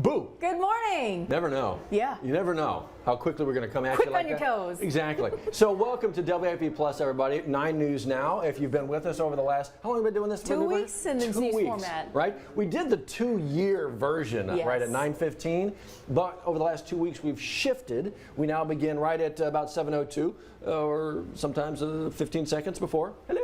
Boo! Good morning. Never know. Yeah. You never know how quickly we're going to come at Quick you like on your that. toes. Exactly. So welcome to WAFB Plus, everybody. 9 News Now. If you've been with us over the last, how long have we been doing this? 2 weeks in this new format. Right? We did the 2-year version, right, at 9:15. But over the last 2 weeks, we've shifted. We now begin right at about 7:02, or sometimes 15 seconds before. Hello.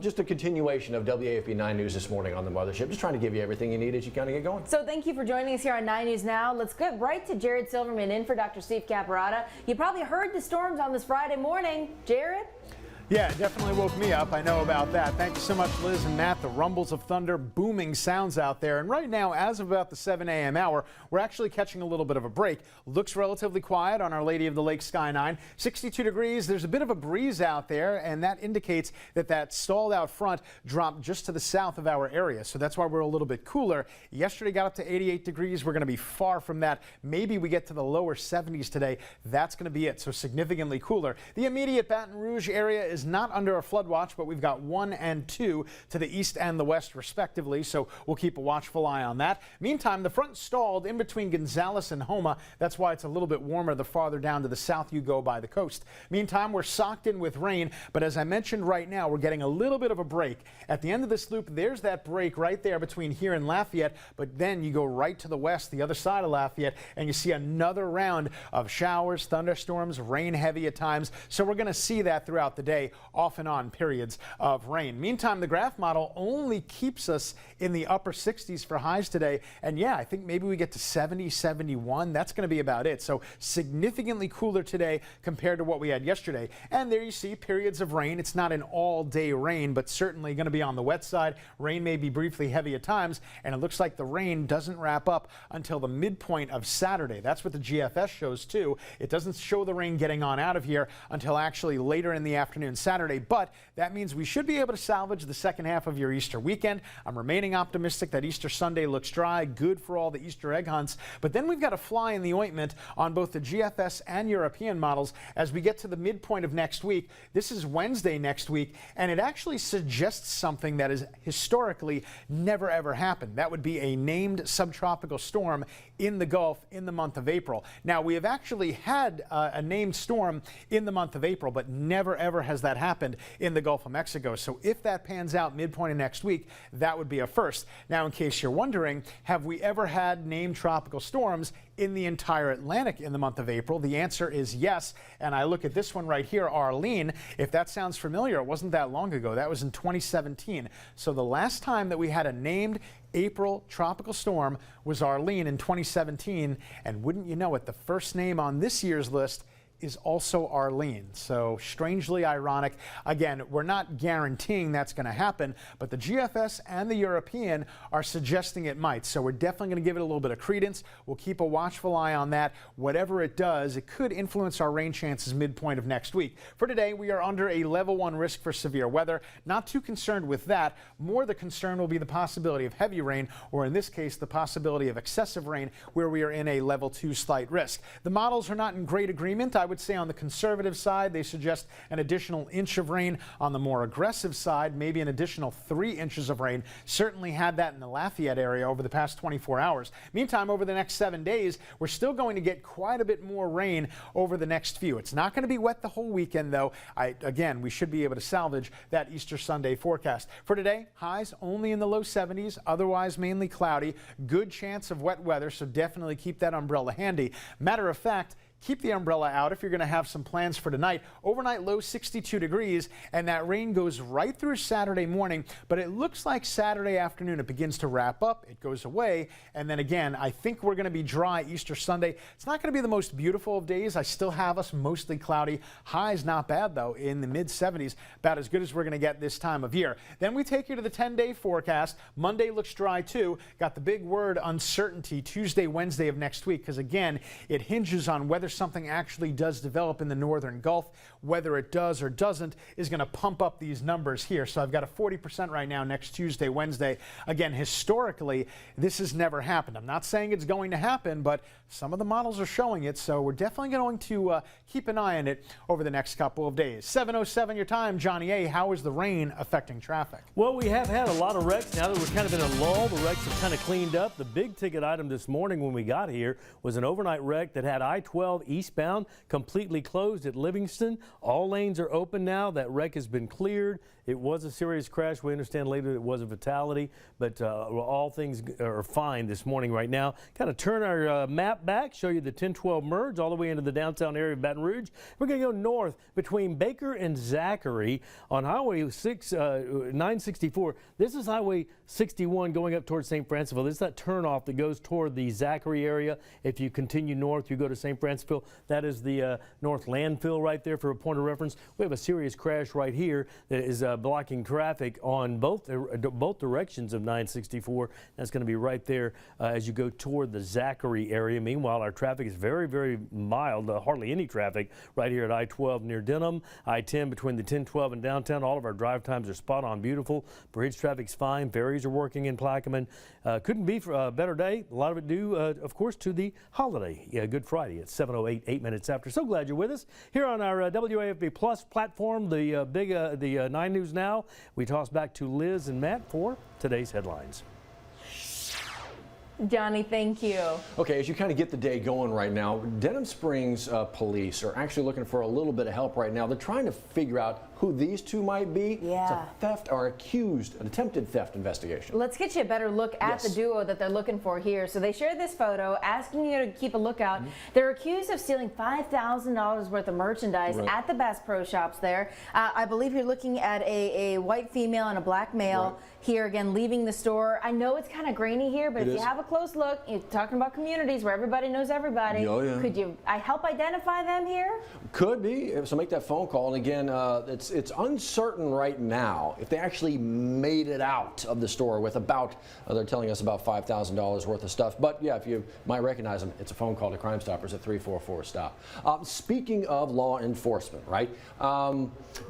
Just a continuation of WAFB 9 News this morning on the Mothership. Just trying to give you everything you need as you kind of get going. So thank you for joining us here on 9 News Now. Let's get right to Jared Silverman in for Dr. Steve Caparata. You probably heard the storms on this Friday morning. Jared? Yeah, it definitely woke me up. I know about that. Thank you so much, Liz and Matt. The rumbles of thunder, booming sounds out there. And right now, as of about the 7 a.m. hour, we're actually catching a little bit of a break. Looks relatively quiet on Our Lady of the Lake Sky 9. 62 degrees. There's a bit of a breeze out there, and that indicates that stalled out front dropped just to the south of our area. So that's why we're a little bit cooler. Yesterday got up to 88 degrees. We're going to be far from that. Maybe we get to the lower 70s today. That's going to be it. So significantly cooler. The immediate Baton Rouge area is not under a flood watch, but we've got 1 and 2 to the east and the west respectively, so we'll keep a watchful eye on that. Meantime, the front stalled in between Gonzales and Houma. That's why it's a little bit warmer the farther down to the south you go by the coast. Meantime, we're socked in with rain, but as I mentioned right now, we're getting a little bit of a break. At the end of this loop, there's that break right there between here and Lafayette, but then you go right to the west, the other side of Lafayette, and you see another round of showers, thunderstorms, rain heavy at times. So we're going to see that throughout the day, off and on periods of rain. Meantime, the graph model only keeps us in the upper 60s for highs today. And yeah, I think maybe we get to 70, 71. That's going to be about it. So significantly cooler today compared to what we had yesterday. And there you see periods of rain. It's not an all-day rain, but certainly going to be on the wet side. Rain may be briefly heavy at times, and it looks like the rain doesn't wrap up until the midpoint of Saturday. That's what the GFS shows too. It doesn't show the rain getting on out of here until actually later in the afternoon Saturday, but that means we should be able to salvage the second half of your Easter weekend. I'm remaining optimistic that Easter Sunday looks dry, good for all the Easter egg hunts, but then we've got a fly in the ointment on both the GFS and European models as we get to the midpoint of next week. This is Wednesday next week, and it actually suggests something that has historically never ever happened. That would be a named subtropical storm in the Gulf in the month of April. Now, we have actually had a named storm in the month of April, but never ever has that happened in the Gulf of Mexico. So if that pans out midpoint of next week, that would be a first. Now, in case you're wondering, have we ever had named tropical storms in the entire Atlantic in the month of April? The answer is yes. And I look at this one right here, Arlene. If that sounds familiar, it wasn't that long ago. That was in 2017. So the last time that we had a named April tropical storm was Arlene in 2017. And wouldn't you know it, the first name on this year's list is also Arlene. So strangely ironic. Again, we're not guaranteeing that's going to happen, but the GFS and the European are suggesting it might. So we're definitely going to give it a little bit of credence. We'll keep a watchful eye on that. Whatever it does, it could influence our rain chances midpoint of next week. For today, we are under a level 1 risk for severe weather. Not too concerned with that. More the concern will be the possibility of heavy rain, or in this case, the possibility of excessive rain, where we are in a level 2 slight risk. The models are not in great agreement. I would say on the conservative side, they suggest an additional inch of rain. On the more aggressive side, maybe an additional 3 inches of rain. Certainly had that in the Lafayette area over the past 24 hours. Meantime, over the next 7 days, we're still going to get quite a bit more rain over the next few. It's not going to be wet the whole weekend, though. Again, we should be able to salvage that Easter Sunday forecast. For today, highs only in the low 70s, otherwise mainly cloudy. Good chance of wet weather, so definitely keep that umbrella handy. Matter of fact, keep the umbrella out if you're going to have some plans for tonight. Overnight low 62 degrees, and that rain goes right through Saturday morning, but it looks like Saturday afternoon it begins to wrap up, it goes away, and then again, I think we're going to be dry Easter Sunday. It's not going to be the most beautiful of days. I still have us mostly cloudy. Highs not bad, though, in the mid-70s, about as good as we're going to get this time of year. Then we take you to the 10-day forecast. Monday looks dry, too. Got the big word uncertainty Tuesday, Wednesday of next week, because again, it hinges on weather whether something actually does develop in the northern Gulf. Whether it does or doesn't is going to pump up these numbers here. So I've got a 40% right now next Tuesday, Wednesday. Again, historically, this has never happened. I'm not saying it's going to happen, but some of the models are showing it. So we're definitely going to keep an eye on it over the next couple of days. 7:07 your time, Johnny A. How is the rain affecting traffic? Well, we have had a lot of wrecks. Now that we're kind of in a lull, the wrecks have kind of cleaned up. The big ticket item this morning when we got here was an overnight wreck that had I-12 eastbound completely closed at Livingston. All lanes are open now. That wreck has been cleared. It was a serious crash. We understand later it was a fatality, but all things are fine this morning right now. Kind of turn our map back, show you the 1012 merge all the way into the downtown area of Baton Rouge. We're going to go north between Baker and Zachary on Highway 964. This is Highway 61 going up towards St. Francisville. This is that turnoff that goes toward the Zachary area. If you continue north, you go to St. Francisville. That is the north landfill right there for a point of reference. We have a serious crash right here that is blocking traffic on both directions of 964. That's going to be right there as you go toward the Zachary area. Meanwhile, our traffic is very, very mild, hardly any traffic right here at I-12 near Denham, I-10 between the 1012 and downtown. All of our drive times are spot on beautiful. Bridge traffic's fine. Ferries are working in Plaquemine. Couldn't be for a better day. A lot of it due, of course, to the holiday. Good Friday at 7:08, 8 minutes after. So glad you're with us here on our WAFB Plus platform, the 9 News Now. We toss back to Liz and Matt for today's headlines. Johnny, thank you. Okay, as you kind of get the day going right now, Denham Springs police are actually looking for a little bit of help right now. They're trying to figure out who these two might be. Yeah. It's a theft or an attempted theft investigation. Let's get you a better look at Yes. the duo that they're looking for here. So they shared this photo asking you to keep a lookout. They're accused of stealing $5,000 worth of merchandise at the Bass Pro Shops there. I believe you're looking at a white female and a black male here again leaving the store. I know it's kind of grainy here, but if you have a close look, you're talking about communities where everybody knows everybody. Could you help identify them here? Could be. So make that phone call. And again, it's uncertain right now if they actually made it out of the store with about, they're telling us about $5,000 worth of stuff. But yeah, if you might recognize them, it's a phone call to Crime Stoppers at 344-STOP. Speaking of law enforcement, right?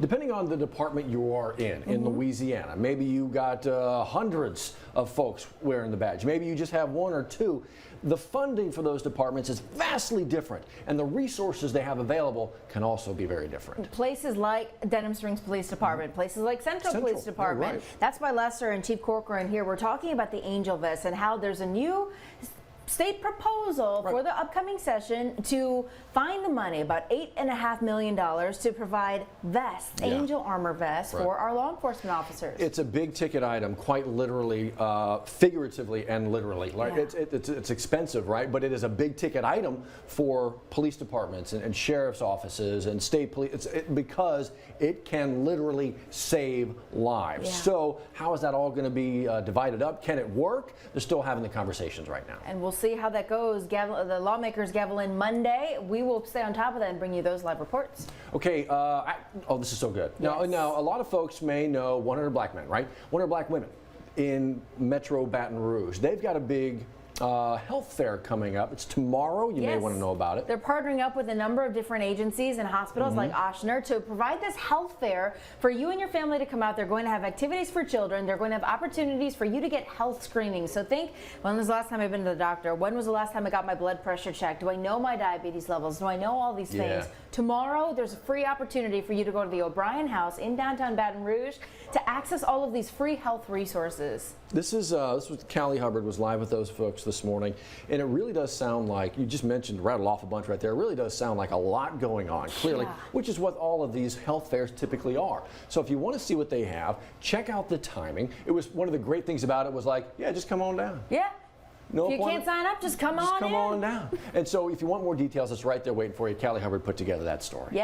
Depending on the department you are in Louisiana, maybe you got hundreds of folks wearing the badge. Maybe you just have one or two. The funding for those departments is vastly different, and the resources they have available can also be very different. Places like Denham Springs Police Department, places like Central Police Department. That's why Lester and Chief Corcoran here, we're talking about the Angel Vest and how there's a new state proposal for the upcoming session to find the money, about $8.5 million, to provide vests, angel armor vests for our law enforcement officers. It's a big ticket item, quite literally, figuratively and literally. Like it's expensive, right? But it is a big ticket item for police departments and sheriff's offices and state police because it can literally save lives. So how is that all going to be divided up? Can it work? They're still having the conversations right now. And we'll see how that goes. The lawmakers gavel in Monday. We will stay on top of that and bring you those live reports. Okay. Oh, this is so good. Now, a lot of folks may know 100 Black Men, right? 100 Black Women in Metro Baton Rouge. They've got a big health fair coming up. It's tomorrow. You may want to know about it. They're partnering up with a number of different agencies and hospitals like Ochsner to provide this health fair for you and your family to come out. They're going to have activities for children. They're going to have opportunities for you to get health screenings. So think, when was the last time I've been to the doctor? When was the last time I got my blood pressure checked? Do I know my diabetes levels? Do I know all these things? Tomorrow, there's a free opportunity for you to go to the O'Brien House in downtown Baton Rouge to access all of these free health resources. This was Callie Hubbard was live with those folks this morning, and it really does sound like, you just mentioned, rattled off a bunch right there, it really does sound like a lot going on, clearly, which is what all of these health fairs typically are. So if you want to see what they have, check out the timing. It was one of the great things about it was like, just come on down. No if you can't sign up, just come on down. And so if you want more details, it's right there waiting for you. Callie Hubbard put together that story.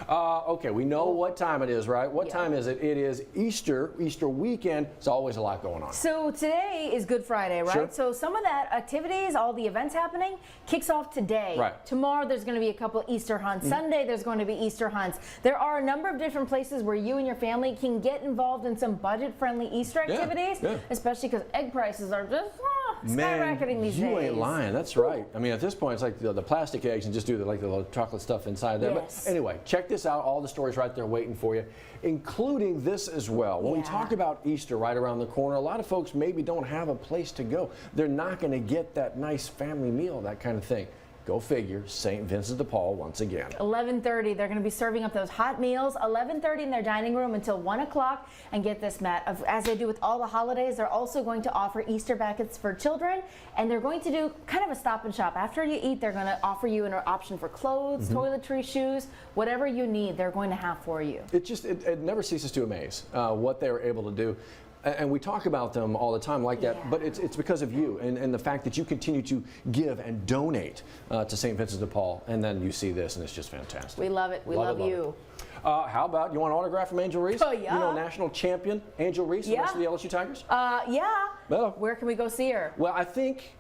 Okay, we know what time it is, right? What time is it? It is Easter weekend. There's always a lot going on. So today is Good Friday, right? So some of that activities, all the events happening, kicks off today. Tomorrow there's going to be a couple Easter hunts. Sunday there's going to be Easter hunts. There are a number of different places where you and your family can get involved in some budget-friendly Easter activities, especially because egg prices are just skyrocketing these days. You ain't lying. That's right. I mean, at this point, it's like the plastic eggs and just do the little chocolate stuff inside there. Yes. But anyway, check this out. All the stories right there waiting for you, including this as well. When we talk about Easter right around the corner, a lot of folks maybe don't have a place to go. They're not going to get that nice family meal, that kind of thing. Go figure, St. Vincent de Paul once again. 11:30, they're going to be serving up those hot meals. 11:30 in their dining room until 1 o'clock. And get this, Matt, as they do with all the holidays, they're also going to offer Easter baskets for children. And they're going to do kind of a stop and shop. After you eat, they're going to offer you an option for clothes, toiletry, shoes, whatever you need, they're going to have for you. It never ceases to amaze what they were able to do. And we talk about them all the time like that, but it's because of you and the fact that you continue to give and donate to St. Vincent de Paul. And then you see this, and it's just fantastic. We love it. We love you. How about, you want an autograph from Angel Reese? Oh, yeah. You know, national champion Angel Reese, the rest of the LSU Tigers? Yeah. Well, Where can we go see her? Well, I think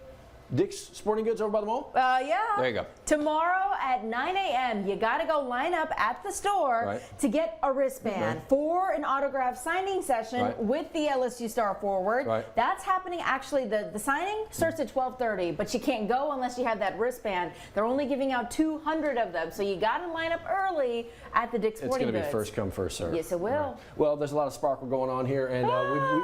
Dick's Sporting Goods over by the mall? Yeah. There you go. Tomorrow at 9 a.m., you got to go line up at the store to get a wristband for an autograph signing session with the LSU star forward. That's happening, actually, the signing starts at 12:30, but you can't go unless you have that wristband. They're only giving out 200 of them, so you got to line up early at the Dick's Sporting Goods. It's going to be first come, first serve. Yes, it will. Well, there's a lot of sparkle going on here, and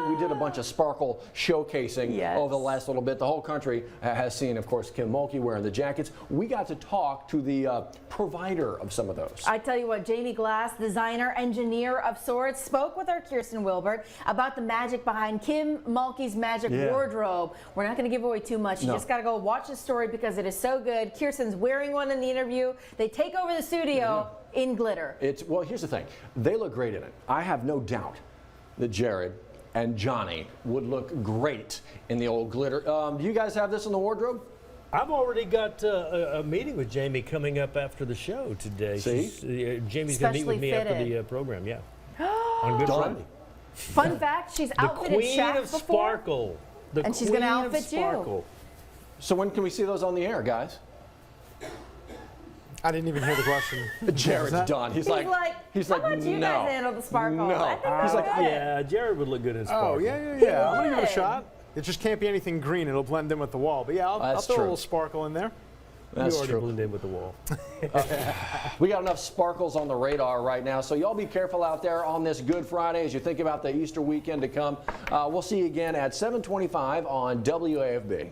we did a bunch of sparkle showcasing over the last little bit. The whole country has seen, of course, Kim Mulkey wearing the jackets. We got to talk to the provider of some of those. I tell you what, Jamie Glass, designer, engineer of sorts, spoke with our Kirsten Wilbert about the magic behind Kim Mulkey's magic wardrobe. We're not going to give away too much. You just got to go watch the story because it is so good. Kirsten's wearing one in the interview. They take over the studio in glitter. Well, here's the thing. They look great in it. I have no doubt that Jared and Johnny would look great in the old glitter. Do you guys have this in the wardrobe? I've already got a meeting with Jamie coming up after the show today. See? Jamie's going to meet with me after the program, on Good Friday. Fun fact, she's outfitted Shaq before. Sparkle. And she's going to outfit you. So when can we see those on the air, guys? I didn't even hear the question. Jared's done. He's like, how about you guys handle the sparkle? No. He's like, yeah, Jared would look good in sparkle. Oh, yeah. I'm going to give it a shot. It just can't be anything green. It'll blend in with the wall. But yeah, I'll throw a little sparkle in there. That's you already true. blend in with the wall. We got enough sparkles on the radar right now, so y'all be careful out there on this Good Friday as you think about the Easter weekend to come. We'll see you again at 7:25 on WAFB.